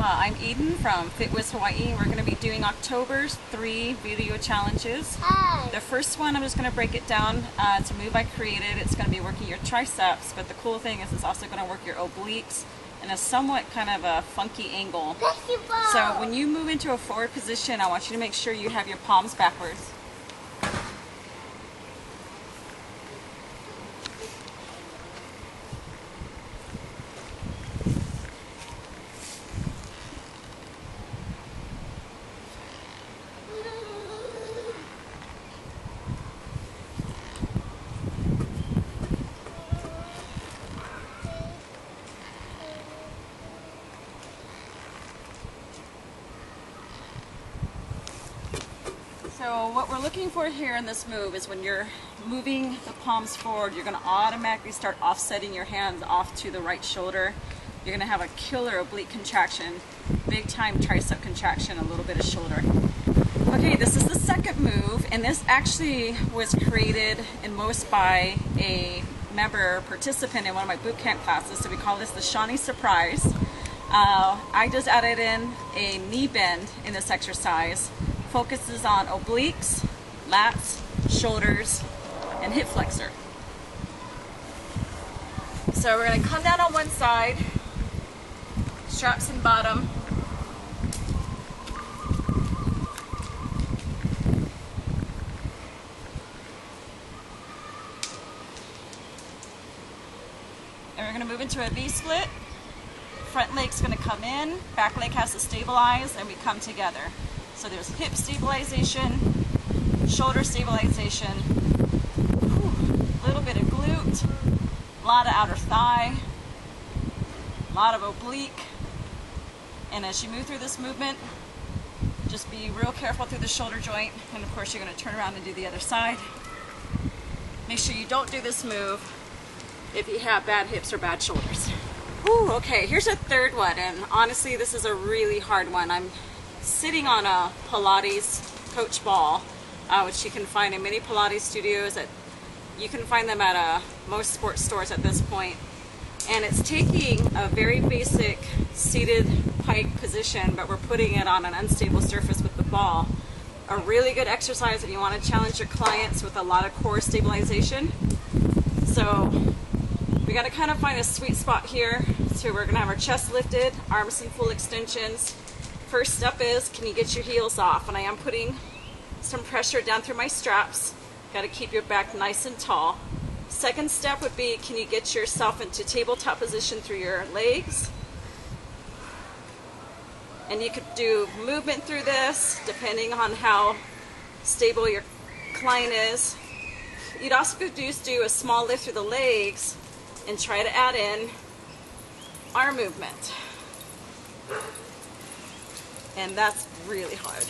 I'm Eden from FitWiz Hawaii. We're going to be doing October's 3 video challenges. Hi. The first one, I'm just going to break it down. It's a move I created. It's going to be working your triceps, but the cool thing is it's also going to work your obliques in a somewhat kind of a funky angle. So when you move into a forward position, I want you to make sure you have your palms backwards. So what we're looking for here in this move is when you're moving the palms forward, you're going to automatically start offsetting your hands off to the right shoulder. You're going to have a killer oblique contraction, big time tricep contraction, a little bit of shoulder. Okay, this is the second move, and this actually was created in most by a member participant in one of my boot camp classes, so we call this the Shawnee Surprise. I just added in a knee bend in this exercise. Focuses on obliques, lats, shoulders, and hip flexor. So we're going to come down on one side, straps in bottom. And we're going to move into a V-split. Front leg's going to come in, back leg has to stabilize, and we come together. So there's hip stabilization, shoulder stabilization, a little bit of glute, a lot of outer thigh, a lot of oblique. And as you move through this movement, just be real careful through the shoulder joint. And of course, you're going to turn around and do the other side. Make sure you don't do this move if you have bad hips or bad shoulders. Whew, okay, here's a third one. And honestly, this is a really hard one. I'm sitting on a Pilates coach ball, which you can find in many Pilates studios. You can find them at most sports stores at this point. And it's taking a very basic seated pike position, but we're putting it on an unstable surface with the ball. A really good exercise if you want to challenge your clients with a lot of core stabilization. So we got to kind of find a sweet spot here. So we're going to have our chest lifted, arms in full extensions. First step is, can you get your heels off? And I am putting some pressure down through my straps. Got to keep your back nice and tall. Second step would be, can you get yourself into tabletop position through your legs? And you could do movement through this, depending on how stable your client is. You'd also could just do a small lift through the legs and try to add in arm movement. And that's really hard.